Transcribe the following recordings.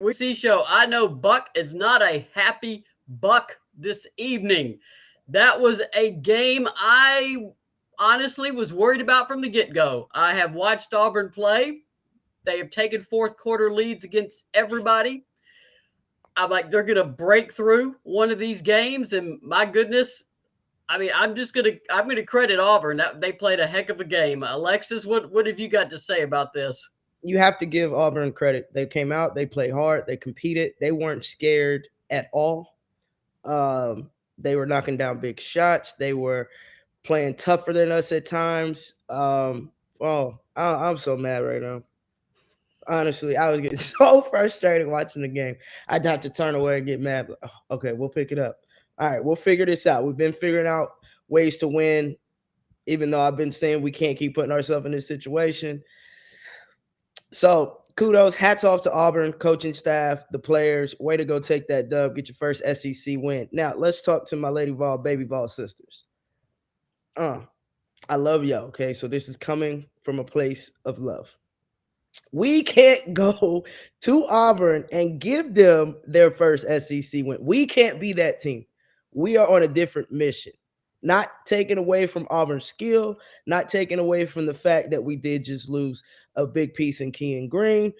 We see show. I know Buck is not a happy Buck this evening. That was a game I honestly was worried about from the get go. I have watched Auburn play. They have taken fourth quarter leads against everybody. I'm like, they're going to break through one of these games. And my goodness, I mean, I'm gonna credit Auburn. They played a heck of a game. Alexis, what have you got to say about this? You have to give Auburn credit. They came out, they played hard, they competed, they weren't scared at all. They were knocking down big shots. They were playing tougher than us at times. I'm so mad right now. Honestly, I was getting so frustrated watching the game. I'd have to turn away and get mad. But, okay, we'll pick it up. All right, we'll figure this out. We've been figuring out ways to win, even though I've been saying we can't keep putting ourselves in this situation. So kudos, hats off to Auburn coaching staff, the players. Way to go, take that dub, get your first SEC win. Now let's talk to my Lady Vol, Baby Vol sisters. I love y'all. Okay, so this is coming from a place of love. We can't go to Auburn and give them their first SEC win. We can't be that team. We are on a different mission. Not taking away from Auburn's skill, not taking away from the fact that we did just lose a big piece in Kean Green.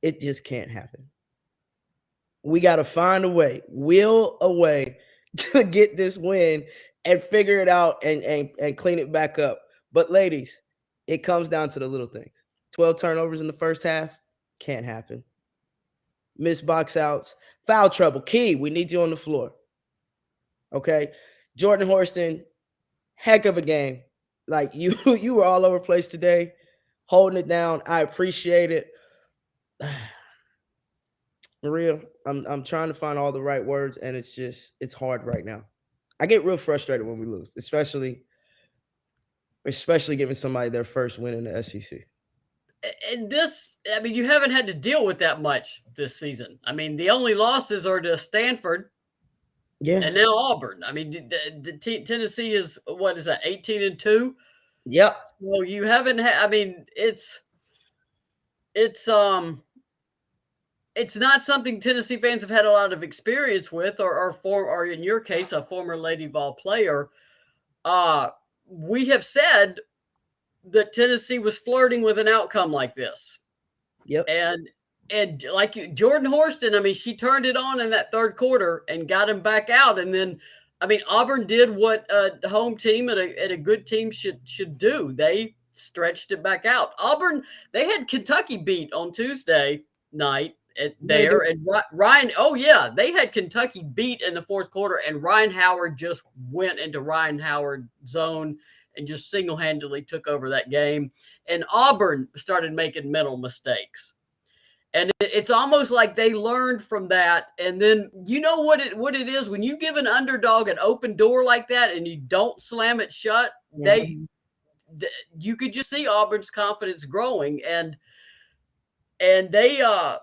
It just can't happen. We got to find a way, will a way to get this win and figure it out and clean it back up. But ladies, it comes down to the little things. 12 turnovers in the first half, can't happen. Missed box outs, foul trouble. Key, we need you on the floor. Okay. Jordan Horston, heck of a game. Like you were all over the place today, holding it down. I appreciate it. Maria, I'm trying to find all the right words, and it's hard right now. I get real frustrated when we lose, especially giving somebody their first win in the SEC. And this, I mean, you haven't had to deal with that much this season. I mean, the only losses are to Stanford, Yeah. and now Auburn. I mean, Tennessee is what is that, 18-2? Yep. So you haven't had. I mean, it's it's not something Tennessee fans have had a lot of experience with, or in your case, a former Lady Vol player. We have said that Tennessee was flirting with an outcome like this. Yep. And like Jordan Horston, I mean, she turned it on in that third quarter and got him back out. And then, I mean, Auburn did what a home team and a good team should do. They stretched it back out. Auburn, they had Kentucky beat on Tuesday night there, and Ryan. Oh yeah, they had Kentucky beat in the fourth quarter, and Ryan Howard just went into Ryan Howard zone and just single-handedly took over that game. And Auburn started making mental mistakes. And it's almost like they learned from that. And then you know what it is when you give an underdog an open door like that and you don't slam it shut. You could just see Auburn's confidence growing, and they had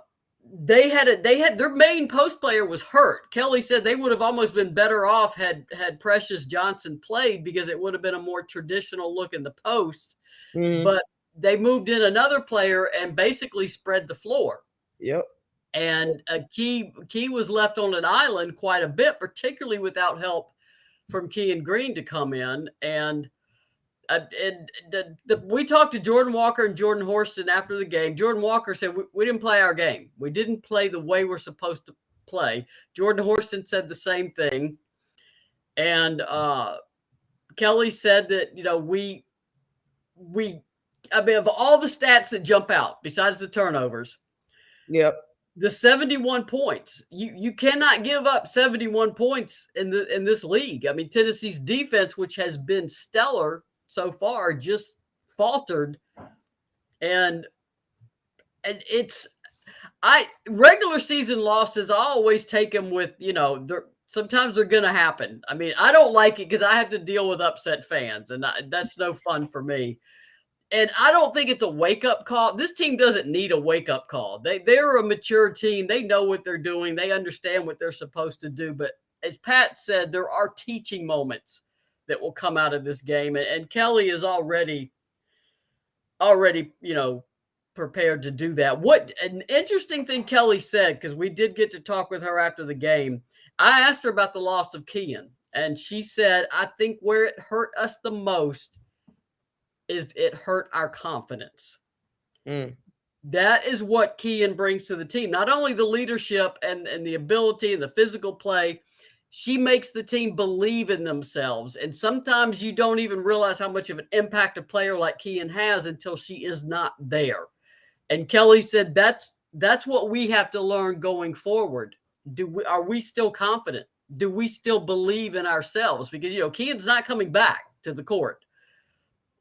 their main post player was hurt. Kelly said they would have almost been better off had Precious Johnson played, because it would have been a more traditional look in the post. But they moved in another player and basically spread the floor. Yep. And Key was left on an island quite a bit, particularly without help from Kean Green to come in. And we talked to Jordan Walker and Jordan Horston after the game. Jordan Walker said, we didn't play our game. We didn't play the way we're supposed to play. Jordan Horston said the same thing. And Kelly said that, you know, I mean, of all the stats that jump out, besides the turnovers, yep, the 71 points. You cannot give up 71 points in this league. I mean, Tennessee's defense, which has been stellar so far, just faltered. And it's regular season losses, I always take them with, you know, sometimes they're going to happen. I mean, I don't like it because I have to deal with upset fans, and that's no fun for me. And I don't think it's a wake-up call. This team doesn't need a wake-up call. They're a mature team. They know what they're doing. They understand what they're supposed to do. But as Pat said, there are teaching moments that will come out of this game. And Kelly is already, you know, prepared to do that. What an interesting thing Kelly said, because we did get to talk with her after the game. I asked her about the loss of Kian, and she said, I think where it hurt us the most is it hurt our confidence. Mm. That is what Kian brings to the team. Not only the leadership and the ability and the physical play, she makes the team believe in themselves. And sometimes you don't even realize how much of an impact a player like Kian has until she is not there. And Kelly said that's what we have to learn going forward. Are we still confident? Do we still believe in ourselves? Because Kian's not coming back to the court.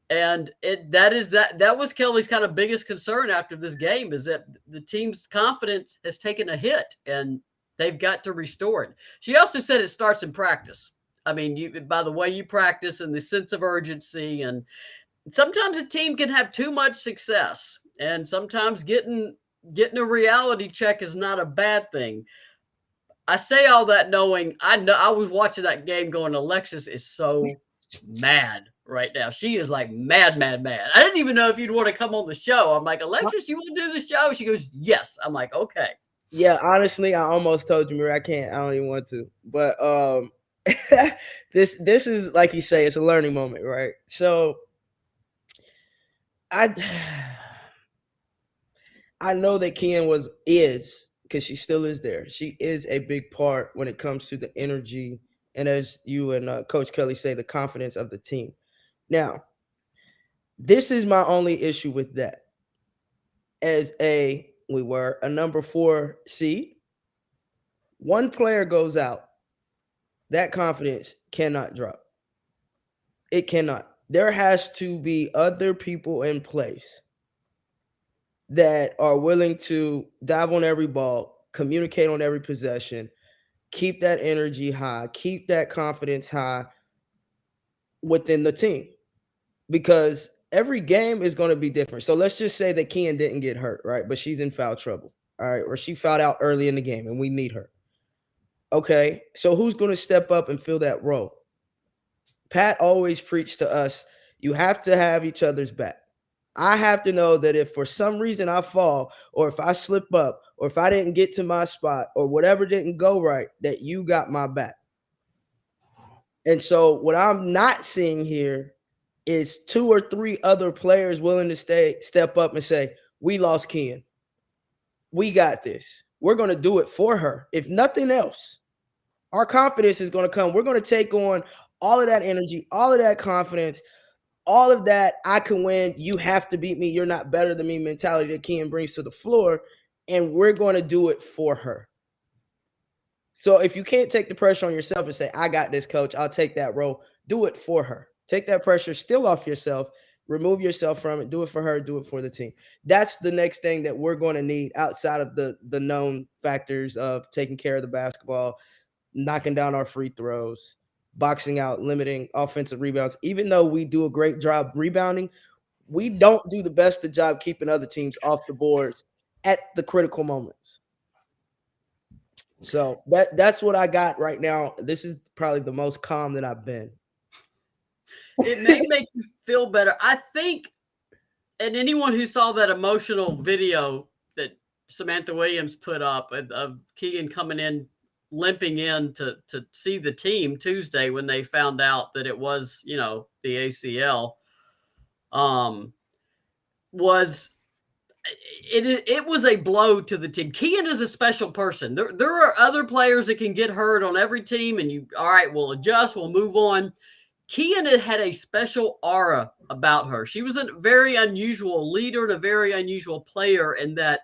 And that was Kelly's kind of biggest concern after this game, is that the team's confidence has taken a hit and they've got to restore it. She also said it starts in practice. I mean, by the way you practice and the sense of urgency, and sometimes a team can have too much success, and sometimes getting a reality check is not a bad thing. I say all that knowing I was watching that game going, Alexis is so mad right now. She is like mad, mad, mad. I didn't even know if you'd want to come on the show. I'm like, Alexis, you want to do the show? She goes, yes. I'm like, okay. Yeah, honestly, I almost told you, Maria, I can't. I don't even want to. But this is, like you say, it's a learning moment, right? So I know that Kian is, because she still is there. She is a big part when it comes to the energy, and as you and Coach Kelly say, the confidence of the team. Now, this is my only issue with that. As we were a number 4 seed, one player goes out, that confidence cannot drop. It cannot. There has to be other people in place that are willing to dive on every ball, communicate on every possession, keep that energy high, keep that confidence high within the team. Because every game is going to be different. So let's just say that Kian didn't get hurt, right? But she's in foul trouble, all right? Or she fouled out early in the game and we need her. Okay, so who's going to step up and fill that role? Pat always preached to us, you have to have each other's back. I have to know that if for some reason I fall, or if I slip up, or if I didn't get to my spot, or whatever didn't go right, that you got my back. And so what I'm not seeing here is 2 or 3 other players willing to step up and say, we lost Kian. We got this. We're going to do it for her. If nothing else, our confidence is going to come. We're going to take on all of that energy, all of that confidence, all of that I can win, you have to beat me, you're not better than me mentality that Kian brings to the floor, and we're going to do it for her. So if you can't take the pressure on yourself and say, I got this, coach, I'll take that role, do it for her. Take that pressure still off yourself, remove yourself from it, do it for her, do it for the team. That's the next thing that we're going to need outside of the known factors of taking care of the basketball, knocking down our free throws, boxing out, limiting offensive rebounds. Even though we do a great job rebounding, we don't do the best of job keeping other teams off the boards at the critical moments. So that's what I got right now. This is probably the most calm that I've been. It may make you feel better. I think, and anyone who saw that emotional video that Samantha Williams put up of Keegan coming in, limping in to see the team Tuesday when they found out that it was, the ACL, was it was a blow to the team. Keegan is a special person. There are other players that can get hurt on every team, and all right, we'll adjust, we'll move on. Kian had a special aura about her. She was a very unusual leader and a very unusual player in that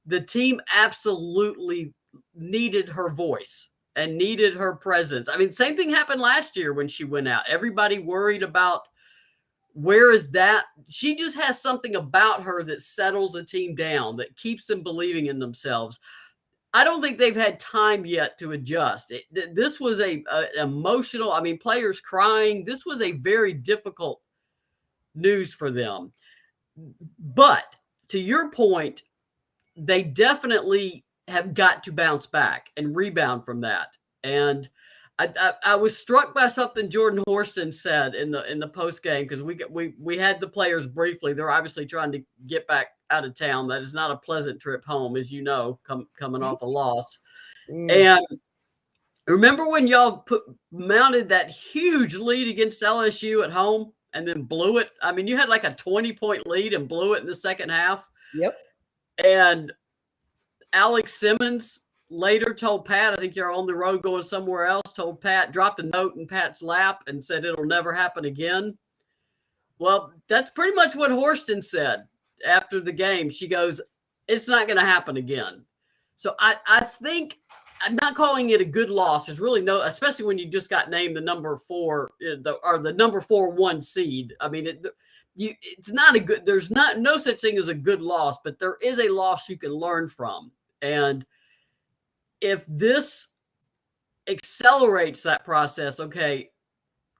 the team absolutely needed her voice and needed her presence. I mean, same thing happened last year when she went out. Everybody worried about where is that. She just has something about her that settles the team down, that keeps them believing in themselves. I don't think they've had time yet to adjust. This was an emotional, I mean, players crying. This was a very difficult news for them. But to your point, they definitely have got to bounce back and rebound from that. And I was struck by something Jordan Horston said in the post game, because we had the players briefly. They're obviously trying to get back out of town. That is not a pleasant trip home, as you know, coming off a loss. Mm, And remember when y'all mounted that huge lead against LSU at home and then blew it? I mean, you had like a 20-point lead and blew it in the second half. yep. And Alex Simmons later told Pat, I think you're on the road going somewhere else, told Pat, dropped a note in Pat's lap and said it'll never happen again. Well, that's pretty much what Horston said after the game. She goes, it's not going to happen again. So I think I'm not calling it a good loss. There's really no, especially when you just got named the number 4 or the number 4-1 seed. I mean, it's not a good, there's no such thing as a good loss, but there is a loss you can learn from. And if this accelerates that process, okay,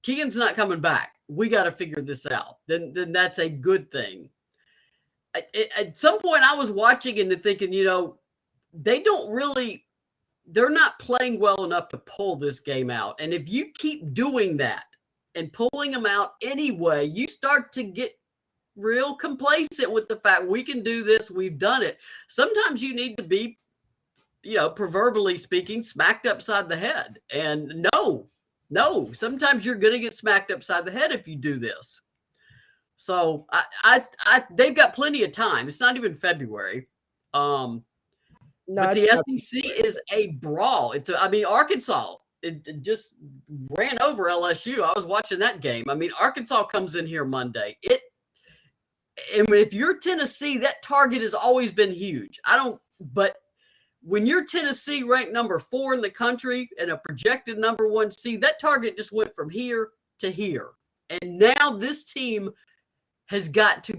Keegan's not coming back. We got to figure this out. Then that's a good thing. At some point, I was watching and thinking, they're not playing well enough to pull this game out. And if you keep doing that and pulling them out anyway, you start to get real complacent with the fact we can do this. We've done it. Sometimes you need to be, proverbially speaking, smacked upside the head. And no, sometimes you're going to get smacked upside the head if you do this. So they've got plenty of time. It's not even February. But the SEC is a brawl. Arkansas, it just ran over LSU. I was watching that game. I mean, Arkansas comes in here Monday. And if you're Tennessee, that target has always been huge. But when you're Tennessee ranked number 4 in the country and a projected number 1 seed, that target just went from here to here. And now this team has got to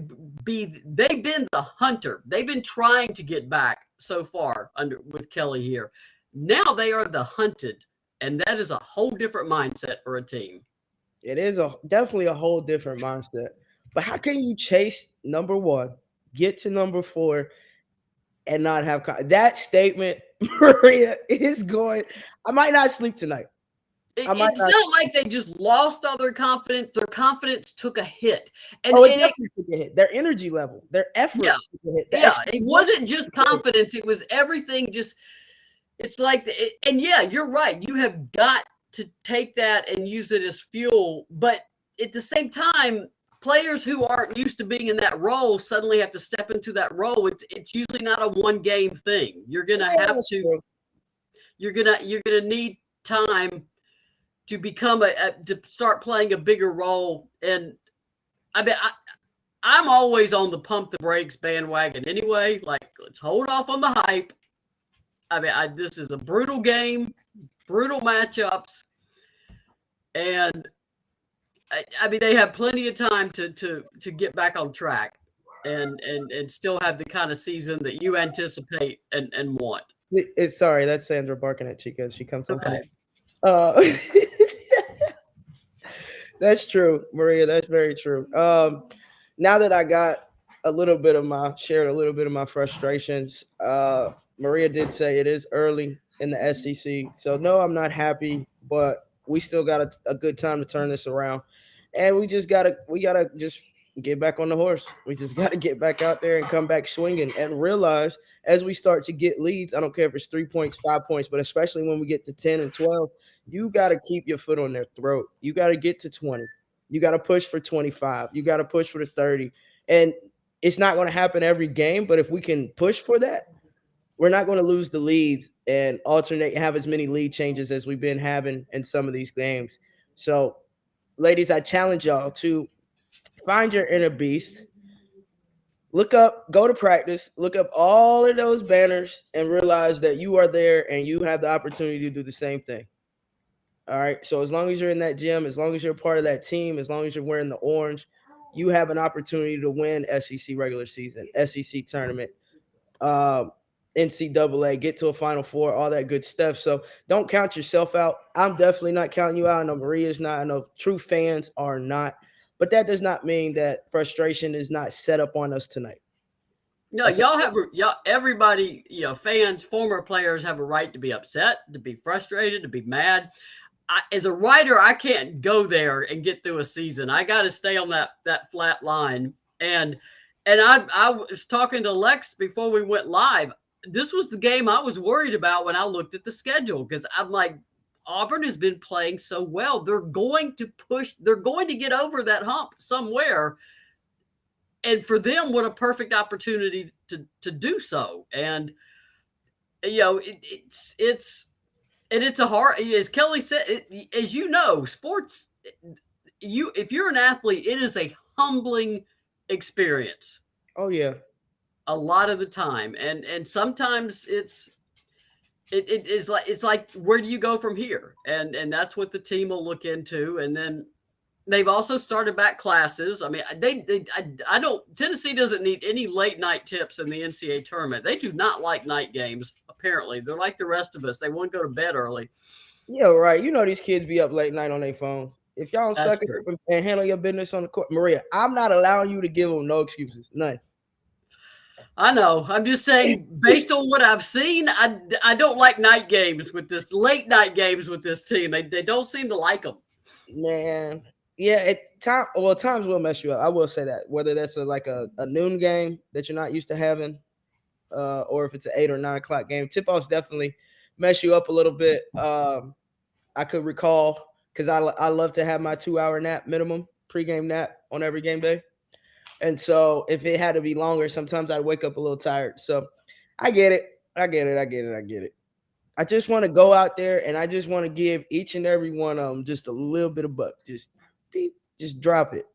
they've been the hunter. They've been trying to get back so far with Kelly here. Now they are the hunted. And that is a whole different mindset for a team. It is definitely a whole different mindset. But how can you chase number 1, get to number 4, and not have that statement? Maria is going. I might not sleep tonight. It's not like they just lost all their confidence. Their confidence took a hit. And, it definitely took a hit. Their energy level, their effort. Yeah, it wasn't just confidence. It was everything. It's like, you're right. You have got to take that and use it as fuel. But at the same time, players who aren't used to being in that role suddenly have to step into that role. It's usually not a one-game thing. You're gonna have to. You're gonna need time to become to start playing a bigger role. And I'm always on the pump the brakes bandwagon anyway. Like, let's hold off on the hype. This is a brutal game, brutal matchups, and they have plenty of time to get back on track and still have the kind of season that you anticipate and want. Sorry, that's Sandra barking at Chica as she comes on. Okay. That's true, Maria. That's very true. Now that I got shared a little bit of my frustrations, Maria did say it is early in the SEC. So no, I'm not happy, but we still got a good time to turn this around. And we gotta just get back on the horse. We just got to get back out there and come back swinging and realize as we start to get leads, I don't care if it's 3 points, 5 points, but especially when we get to 10 and 12, you got to keep your foot on their throat. You got to get to 20. You got to push for 25. You got to push for the 30. And it's not going to happen every game, but if we can push for that, we're not going to lose the leads and have as many lead changes as we've been having in some of these games. So, ladies, I challenge y'all to find your inner beast. Go to practice, look up all of those banners and realize that you are there and you have the opportunity to do the same thing. All right. So as long as you're in that gym, as long as you're part of that team, as long as you're wearing the orange, you have an opportunity to win SEC regular season, SEC tournament, NCAA, get to a Final Four, all that good stuff. So don't count yourself out. I'm definitely not counting you out. I know Maria's not. I know true fans are not. But that does not mean that frustration is not set up on us tonight. No, everybody, fans, former players have a right to be upset, to be frustrated, to be mad. As a writer, I can't go there and get through a season. I got to stay on that flat line. And And I was talking to Lex before we went live. This was the game I was worried about when I looked at the schedule because I'm like, Auburn has been playing so well. They're going to push, they're going to get over that hump somewhere. And for them, what a perfect opportunity to do so. And you know, it's a hard, as Kelly said, as you know, sports, you if you're an athlete, it is a humbling experience Oh yeah. a lot of the time, and sometimes it is like it's like where do you go from here, and that's what the team will look into, and then they've also started back classes. I mean, I don't Tennessee doesn't need any late night tips in the NCAA tournament. They do not like night games. Apparently, they're like the rest of us. They want to go to bed early. Yeah, right. You know these kids be up late night on their phones. If y'all don't That's suck it true. up and handle your business on the court, Maria, I'm not allowing you to give them no excuses. None. I know. I'm just saying, based on what I've seen, I don't like night games with this late night games with this team. They don't seem to like them. Man. Yeah, times will mess you up. I will say that. Whether that's a noon game that you're not used to having, or if it's an 8 or 9 o'clock game, tip-offs definitely mess you up a little bit. I could recall because I love to have my 2 hour nap minimum pregame nap on every game day. And so if it had to be longer, sometimes I'd wake up a little tired. So I get it. I get it. I get it. I get it. I just want to go out there and I just want to give each and every one of them just a little bit of buck. Just drop it.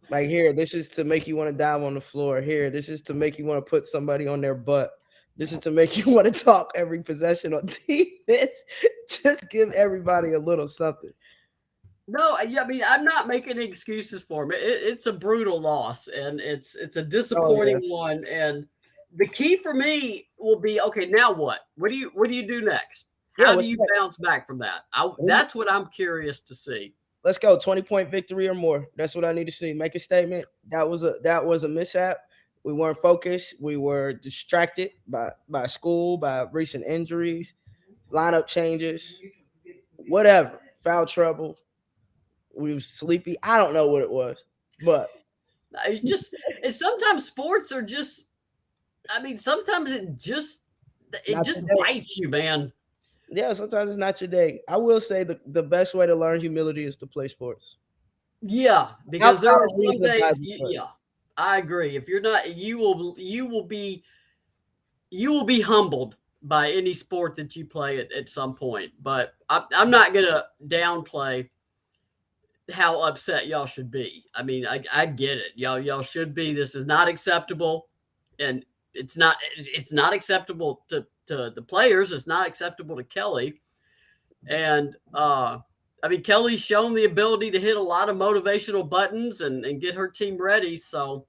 Like here, this is to make you want to dive on the floor. Here, this is to make you want to put somebody on their butt. This is to make you want to talk every possession on defense. Just give everybody a little something. No, I mean I'm not making excuses for them. It's a brutal loss, and it's a Oh yeah. disappointing one. And the key for me will be okay. Now what? What do you do next? Yeah, How do what's you next? bounce back from that? That's what I'm curious to see. Let's go. 20-point victory or more. That's what I need to see. Make a statement. That was a mishap. We weren't focused. We were distracted by school, by recent injuries, lineup changes, whatever. Foul trouble. We was sleepy. I don't know what it was, but It's just it's sometimes sports are just. I mean, sometimes it not just today. bites you, man. Yeah, sometimes it's not your day. I will say the best way to learn humility is to play sports. Yeah, because Outside there are of reading some the days. Bible, but Yeah, I agree. If you're not, you will be humbled by any sport that you play at some point. But I'm not gonna downplay how upset y'all should be. I mean, I get it. Y'all should be. This is not acceptable, and it's not acceptable to the players. It's not acceptable to Kelly, and I mean Kelly's shown the ability to hit a lot of motivational buttons and get her team ready. So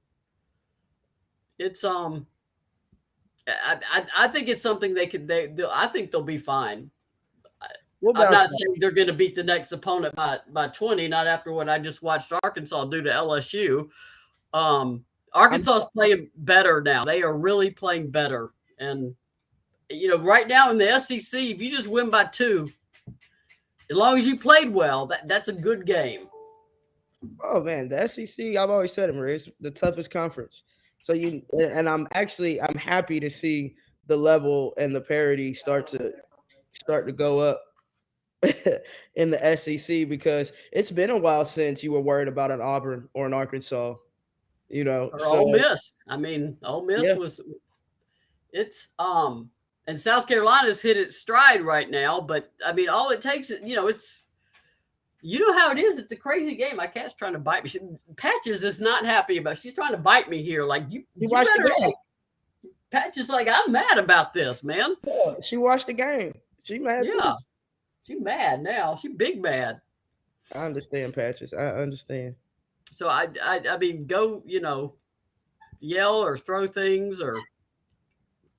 it's I think it's something I think they'll be fine. we'll I'm bounce not back. saying they're going to beat the next opponent by 20, not after what I just watched Arkansas do to LSU. I'm Arkansas is playing better now. They are really playing better. And, right now in the SEC, if you just win by 2, as long as you played well, that's a good game. Oh man, the SEC. I've always said it, Maria. It's the toughest conference. So and I'm happy to see the level and the parity start to go up in the SEC because it's been a while since you were worried about an Auburn or an Arkansas. Or So Ole Miss. I mean, Ole Miss yeah, was it's and South Carolina's hit its stride right now, but I mean all it takes is, it's how it is. It's a crazy game. My cat's trying to bite me. Patches is not happy about. She's trying to bite me here. Like you you watched the better game. like. Patches like I'm mad about this, man. Yeah, she watched the game. She mad too. Yeah, she's mad now. She big mad. I understand, Patches. I understand. So I mean, go yell or throw things or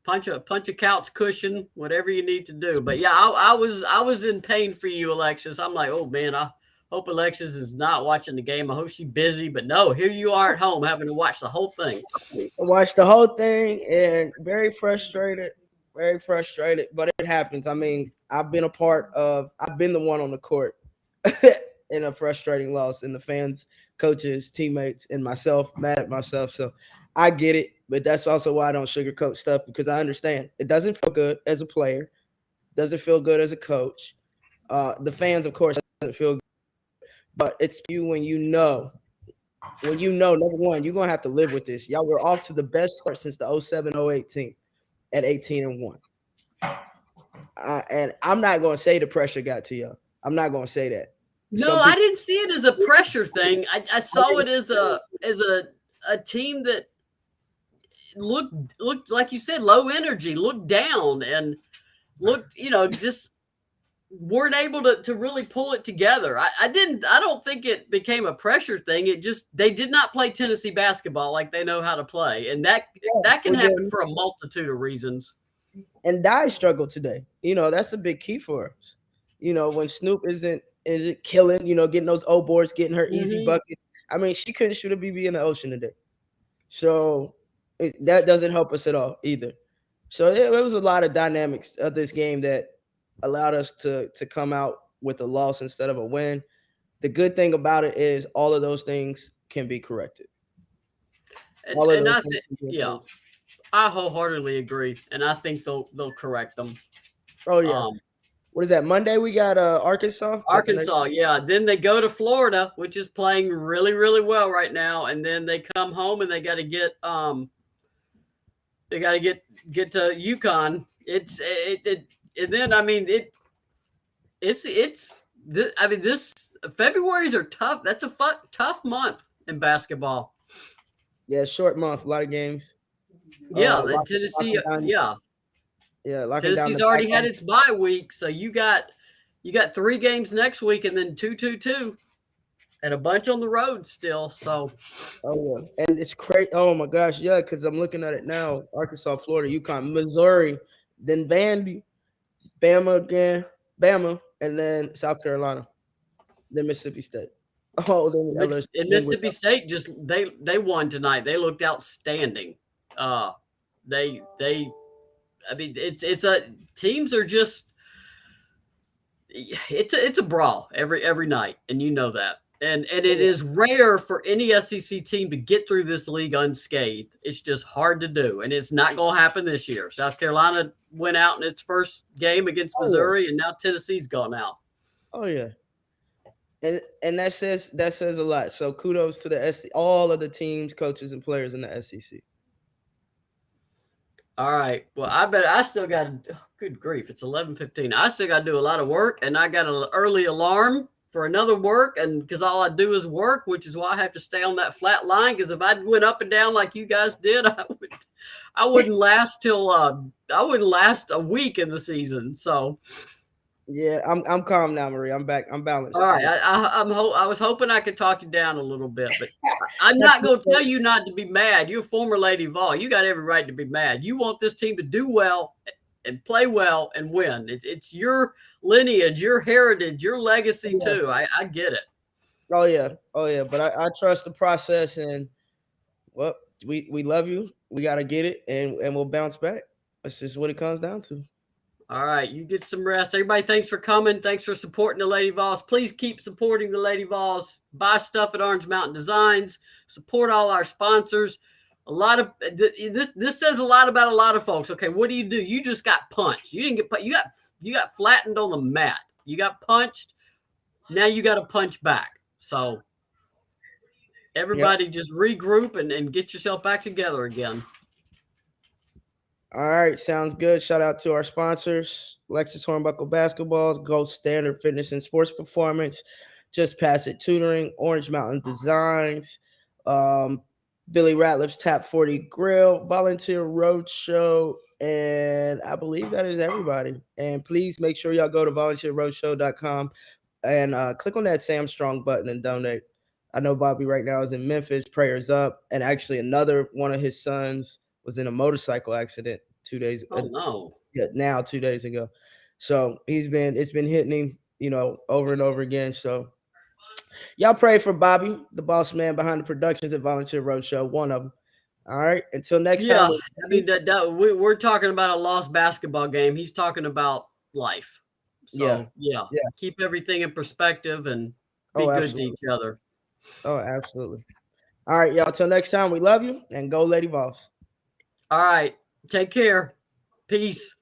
punch a couch cushion, whatever you need to do. But yeah, I was in pain for you, Alexis. I'm like, oh man, I hope Alexis is not watching the game. I hope she's busy. But no, here you are at home having to watch the whole thing. I watched the whole thing and very frustrated, very frustrated. But it happens. I mean, I've been the one on the court. in a frustrating loss, and the fans, coaches, teammates, and myself mad at myself. So I get it, but that's also why I don't sugarcoat stuff, because I understand it doesn't feel good as a player, doesn't feel good as a coach. The fans, of course, doesn't feel good, but it's you when you know, number one, you're gonna have to live with this. Y'all were off to the best start since the 07-08 team at 18-1. And I'm not gonna say the pressure got to y'all. I'm not gonna say that. No, I didn't see it as a pressure thing. I saw it as a team that looked like you said, low energy, looked down, and looked, just weren't able to really pull it together. I don't think it became a pressure thing. It just, they did not play Tennessee basketball like they know how to play. And that can happen for a multitude of reasons. And Dye struggled today. That's a big key for us. When Snoop isn't killing, getting those O boards, getting her easy buckets. I mean, she couldn't shoot a BB in the ocean today. So that doesn't help us at all either. So there was a lot of dynamics of this game that allowed us to come out with a loss instead of a win. The good thing about it is all of those things can be corrected. I wholeheartedly agree, and I think they'll correct them. Oh yeah. What is that? Monday we got Arkansas. Arkansas, yeah. Then they go to Florida, which is playing really, really well right now, and then they come home and they got to get to UConn. And then this February's are tough. That's a tough month in basketball. Yeah, short month, a lot of games. Yeah, Tennessee. Yeah. Tennessee's already had its bye week, so you got 3 games next week, and then 2-2-2, and a bunch on the road still. So, oh yeah, and it's crazy. Oh my gosh, yeah, because I'm looking at it now: Arkansas, Florida, UConn, Missouri, then Vandy, Bama again, and then South Carolina, then Mississippi State. Oh, then LSU. And Mississippi State just they won tonight. They looked outstanding. It's teams are just it's a brawl every night, and you know that. And it is rare for any SEC team to get through this league unscathed. It's just hard to do, and it's not going to happen this year. South Carolina went out in its first game against Missouri, and now Tennessee's gone out. Oh yeah, and that says a lot. So kudos to the SEC, all of the teams, coaches, and players in the SEC. All right. Well, I bet I still got good grief. It's 11:15. I still got to do a lot of work, and I got an early alarm for another work, and because all I do is work, which is why I have to stay on that flat line. Because if I went up and down like you guys did, I wouldn't last a week in the season. So. Yeah, I'm calm now, Marie. I'm back. I'm balanced. All right. I was hoping I could talk you down a little bit, but I'm not going to tell you not to be mad. You're a former Lady Vol. You got every right to be mad. You want this team to do well and play well and win. It's your lineage, your heritage, your legacy too. I get it. Oh yeah. But I trust the process, and well, we love you. We got to get it, and we'll bounce back. That's just what it comes down to. All right, you get some rest. Everybody, thanks for coming. Thanks for supporting the Lady Vols. Please keep supporting the Lady Vols. Buy stuff at Orange Mountain Designs. Support all our sponsors. A lot of this says a lot about a lot of folks. Okay, what do? You just got punched. You didn't get you got flattened on the mat. You got punched. Now you got to punch back. So everybody just regroup and get yourself back together again. All right, sounds good. Shout out to our sponsors: Alexis Hornbuckle Basketball, Gold Standard Fitness and Sports Performance, Just Pass It Tutoring, Orange Mountain Designs, Billy Ratliff's Tap 40 Grill, Volunteer Roadshow, and I believe that is everybody. And please make sure y'all go to volunteerroadshow.com and click on that Sam Strong button and donate. I know Bobby right now is in Memphis. Prayers up. And actually another one of his sons was in a motorcycle accident 2 days. Oh no! Yeah, now 2 days ago. So it's been hitting him, over and over again. So y'all pray for Bobby, the boss man behind the productions at Volunteer Roadshow, one of them. All right. Until next time. I mean, we're talking about a lost basketball game. He's talking about life. So yeah. Keep everything in perspective, and be Oh, good to absolutely. each other. Oh, absolutely. All right, y'all. Till next time, we love you and go Lady Vols. All right. Take care. Peace.